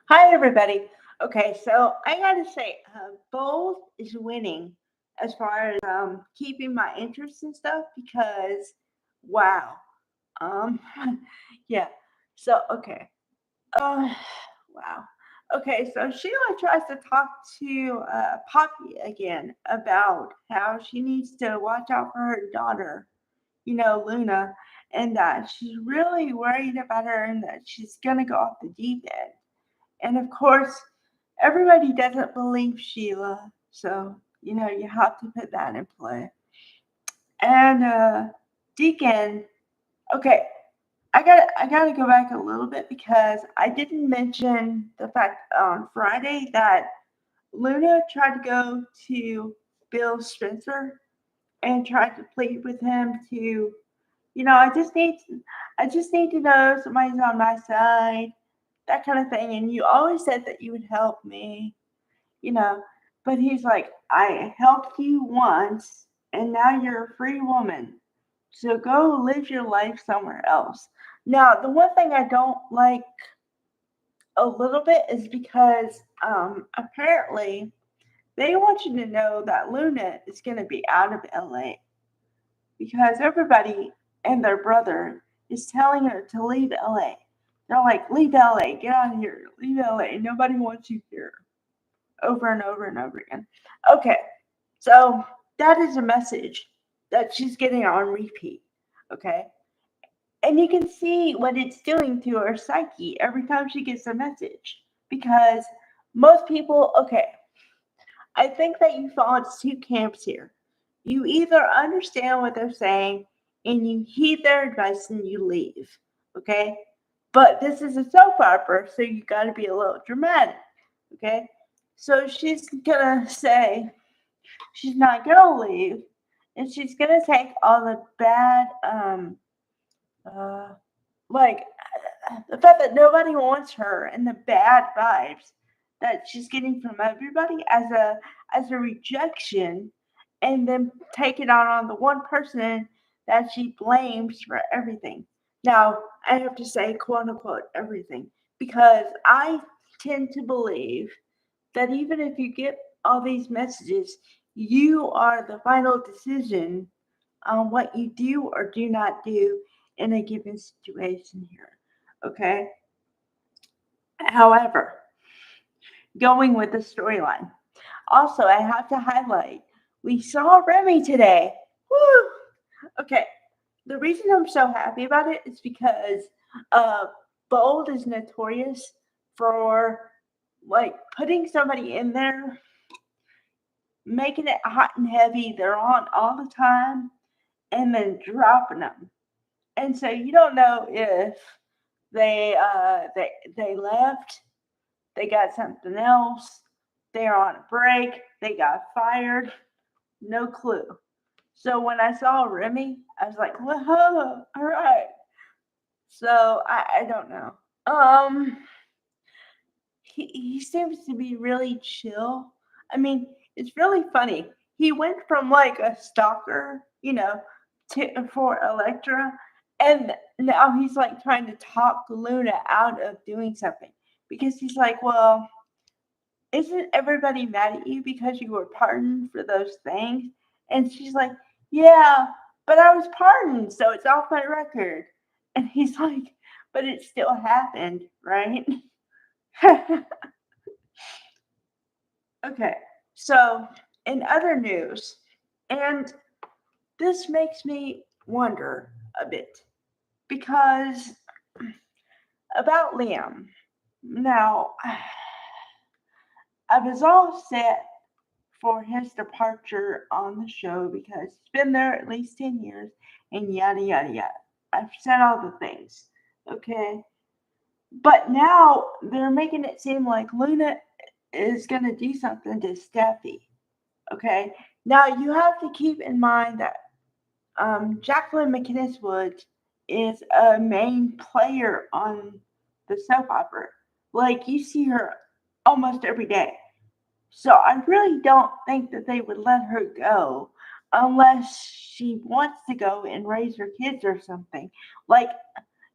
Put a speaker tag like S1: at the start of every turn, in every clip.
S1: Hi, everybody. Okay, so I gotta say, Bold is winning as far as keeping my interest and stuff because, wow. Um, yeah. So okay. Uh, wow. Okay, so Sheila tries to talk to Poppy again about how she needs to watch out for her daughter, Luna, and that she's really worried about her and that she's gonna go off the deep end. And of course, everybody doesn't believe Sheila, so you have to put that in play. And Deacon, okay, I gotta go back a little bit because I didn't mention the fact on Friday that Luna tried to go to Bill Spencer and tried to plead with him to, I just need to know somebody's on my side, that kind of thing. And you always said that you would help me, you know. But he's like, I helped you once, and now you're a free woman. So go live your life somewhere else. Now, the one thing I don't like a little bit is because apparently they want you to know that Luna is going to be out of LA because everybody and their brother is telling her to leave LA. They're like, leave LA, get out of here, leave LA. Nobody wants you here. Over and over and over again. Okay, so that is a message that she's getting on repeat. Okay, and you can see what it's doing to her psyche every time she gets a message because most people, okay, I think that you fall into two camps here. You either understand what they're saying and you heed their advice and you leave. Okay, but this is a soap opera, so you got to be a little dramatic. Okay, so she's gonna say she's not gonna leave, and she's gonna take all the bad, uh, like the fact that nobody wants her and the bad vibes that she's getting from everybody as a rejection, and then take it out on the one person that she blames for everything. Now, I have to say, quote unquote, everything, because I tend to believe that even if you get all these messages, you are the final decision on what you do or do not do in a given situation here. Okay? However, going with the storyline. Also, I have to highlight we saw Remy today. Woo! Okay, the reason I'm so happy about it is because uh, Bold is notorious for like putting somebody in there, making it hot and heavy. They're on all the time, and then dropping them. And so you don't know if they left, they got something else, they're on a break, they got fired, no clue. So when I saw Remy, I was like, whoa, all right. So I don't know. Um, he seems to be really chill. I mean, it's really funny. He went from like a stalker, for Electra, and now he's like trying to talk Luna out of doing something because he's like, well, isn't everybody mad at you because you were pardoned for those things? And she's like, yeah, but I was pardoned, so it's off my record. And he's like, but it still happened, right? Okay, so in other news, and this makes me wonder a bit because about Liam. Now, I was all set for his departure on the show because he's been there at least 10 years and yada yada yada. I've said all the things, okay? But now they're making it seem like Luna is going to do something to Steffi, okay? Now you have to keep in mind that Jacqueline McInnes Woods is a main player on the soap opera. Like you see her almost every day. So I really don't think that they would let her go unless she wants to go and raise her kids or something. Like,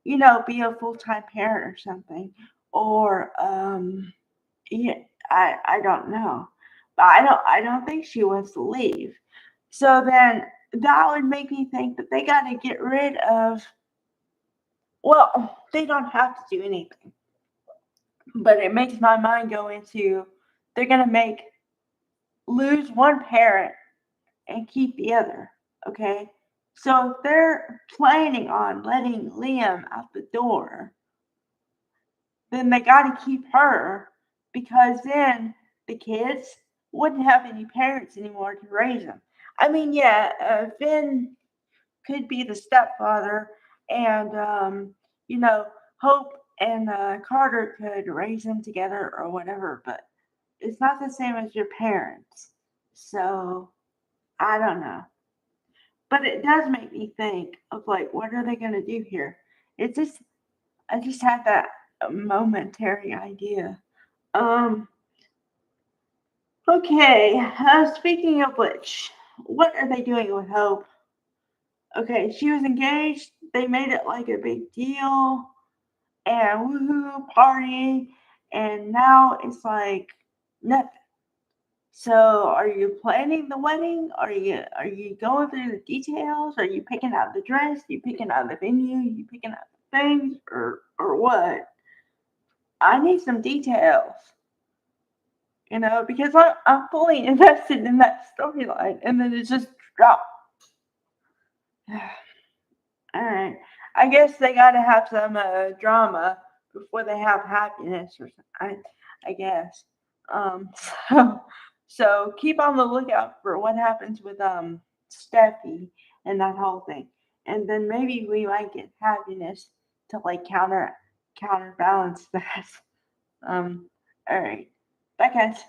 S1: be a full time parent or something. or yeah, I don't know. But I don't think she wants to leave. So then that would make me think that they got to get rid of, well, they don't have to do anything. But it makes my mind go into, they're going to make lose one parent and keep the other. Okay? So if they're planning on letting Liam out the door, then they got to keep her, because then the kids wouldn't have any parents anymore to raise them. I mean, yeah, Finn could be the stepfather, and you know, Hope and Carter could raise them together or whatever, but it's not the same as your parents. So I don't know, but it does make me think of like, what are they going to do here? It just, I just had that momentary idea. Um, okay, speaking of which, what are they doing with Hope? Okay, she was engaged. They made it like a big deal and woohoo party, and now it's like nothing. So, are you planning the wedding? Are you going through the details? Are you picking out the dress? Are you picking out the venue? Are you picking out the things, or what? I need some details. Because I'm fully invested in that storyline, and then it just dropped. All right, I guess they got to have some drama before they have happiness, or something. I guess. Um, so so keep on the lookout for what happens with Steffi and that whole thing, and then maybe we might get happiness to like counterbalance that. Um, all right, bye guys.